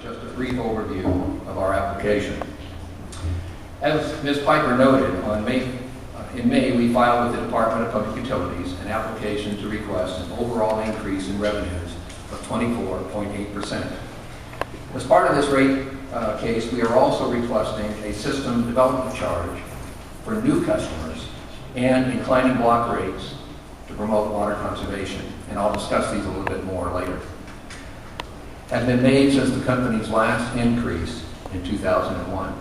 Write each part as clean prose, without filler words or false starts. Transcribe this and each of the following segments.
just a brief overview of our application. As Ms. Piper noted, in May we filed with the Department of Public Utilities an application to request an overall increase in revenues of 24.8%. As part of this rate case, we are also requesting a system development charge for new customers and inclining block rates to promote water conservation. And I'll discuss these a little bit more later. Has been made since the company's last increase in 2001.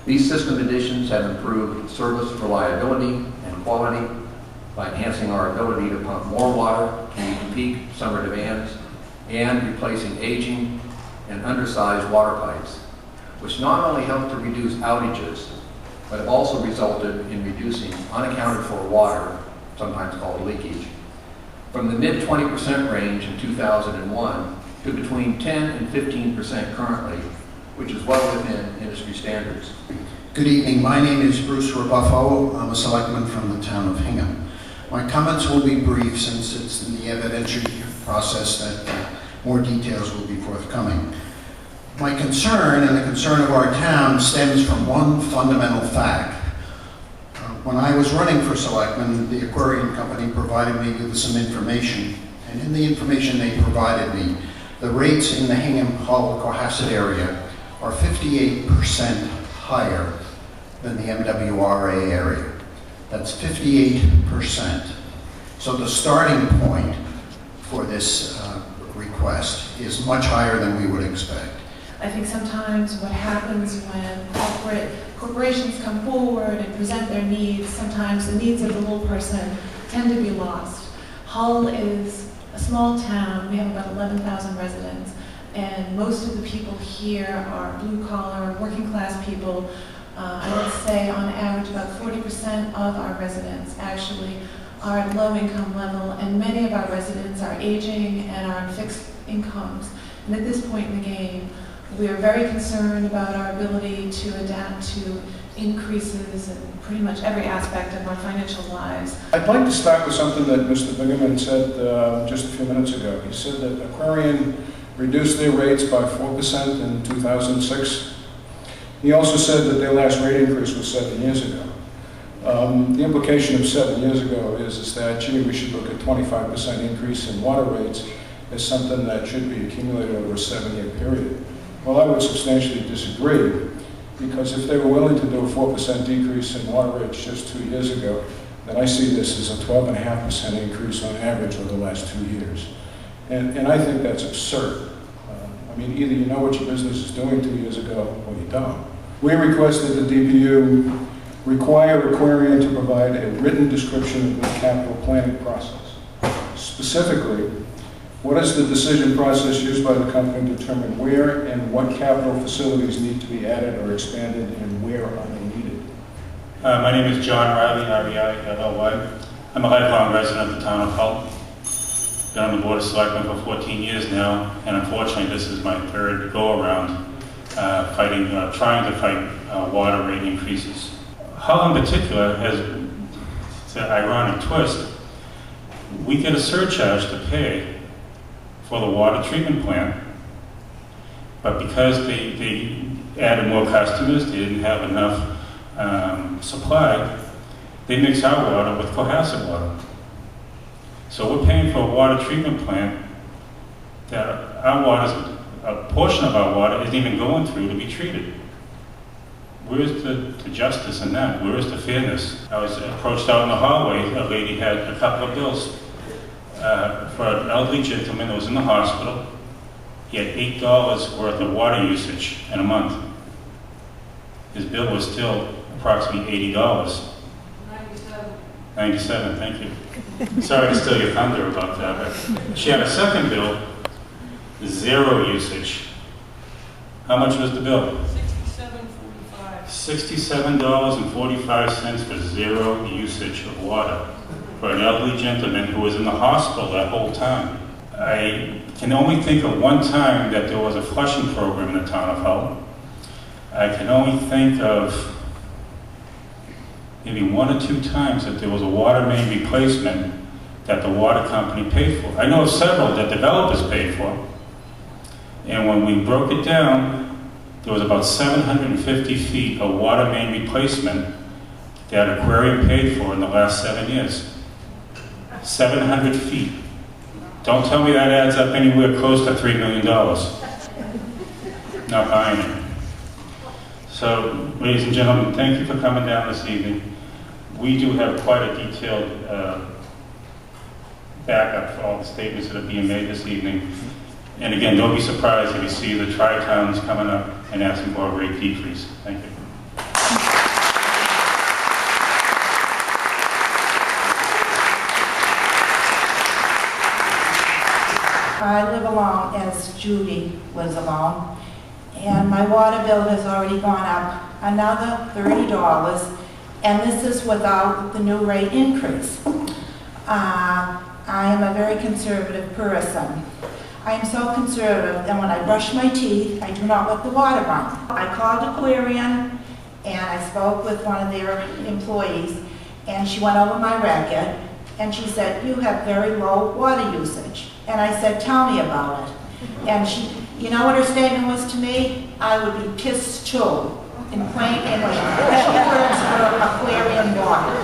These system additions have improved service reliability and quality by enhancing our ability to pump more water to meet peak summer demands and replacing aging and undersized water pipes, which not only help to reduce outages, but have also resulted in reducing unaccounted for water, sometimes called leakage, from the mid 20% range in 2001 to between 10 and 15% currently, which is well within industry standards. Good evening. My name is Bruce Rebuffo. I'm a selectman from the town of Hingham. My comments will be brief since it's in the evidentiary process that more details will be forthcoming. My concern and the concern of our town stems from one fundamental fact. When I was running for selectman, the Aquarion Company provided me with some information, and in the information they provided me, the rates in the Hingham and Cohasset area are 58% higher than the MWRA area. That's 58%. So the starting point for this request is much higher than we would expect. I think sometimes what happens when corporations come forward and present their needs, sometimes the needs of the little person tend to be lost. Hull is a small town. We have about 11,000 residents, and most of the people here are blue-collar, working-class people. I would say on average about 40% of our residents actually are at low income level, and many of our residents are aging and are on fixed incomes. And at this point in the game, we are very concerned about our ability to adapt to increases in pretty much every aspect of our financial lives. I'd like to start with something that Mr. Bingaman said just a few minutes ago. He said that Aquarion reduced their rates by 4% in 2006. He also said that their last rate increase was 7 years ago. The implication of 7 years ago is that, gee, we should look at 25% increase in water rates as something that should be accumulated over a 7-year period. Well, I would substantially disagree, because if they were willing to do a 4% decrease in water rates just 2 years ago, then I see this as a 12.5% increase on average over the last 2 years. And I think that's absurd. I mean, either you know what your business is doing 2 years ago or you don't. We requested the DPU require Aquarion to provide a written description of the capital planning process. Specifically, what is the decision process used by the company to determine where and what capital facilities need to be added or expanded, and where are they needed? My name is John Riley, R-E-I-L-L-Y. I'm a lifelong resident of the town of Hull. Been on the Board of Selectmen for 14 years now, and unfortunately this is my third go-around trying to fight water rate increases. Hull in particular has, it's an ironic twist, we get a surcharge to pay for the water treatment plant, but because they added more customers, they didn't have enough supply, they mix our water with Cohasset water. So we're paying for a water treatment plant that our water, a portion of our water isn't even going through to be treated. Where is the justice in that? Where is the fairness? I was approached out in the hallway, a lady had a couple of bills for an elderly gentleman who was in the hospital. He had $8 worth of water usage in a month. His bill was still approximately $80. 97, thank you. Sorry to steal your thunder about that, but she had a second bill, 0 usage. How much was the bill? $67.45 for 0 usage of water for an elderly gentleman who was in the hospital that whole time. I can only think of one time that there was a flushing program in the town of Hull. I can only think of maybe 1 or 2 times that there was a water main replacement that the water company paid for. I know of several that developers paid for, And when we broke it down, there was about 750 feet of water main replacement that Aquarion paid for in the last 7 years. 700 feet. Don't tell me that adds up anywhere close to $3 million. Not buying it. So, ladies and gentlemen, thank you for coming down this evening. We do have quite a detailed backup for all the statements that are being made this evening. And again, don't be surprised if you see the tri-towns coming up and asking for a rate decrease. Thank you. I live alone as Judy lives alone, and my water bill has already gone up another $30, and this is without the new rate increase. I am a very conservative person. I am so conservative that when I brush my teeth, I do not let the water run. I called Aquarion, and I spoke with one of their employees, and she went over my record, and she said, "You have very low water usage." And I said, "Tell me about it." And she, you know what her statement was to me? "I would be pissed too," in plain English. She works for Aquarion Water.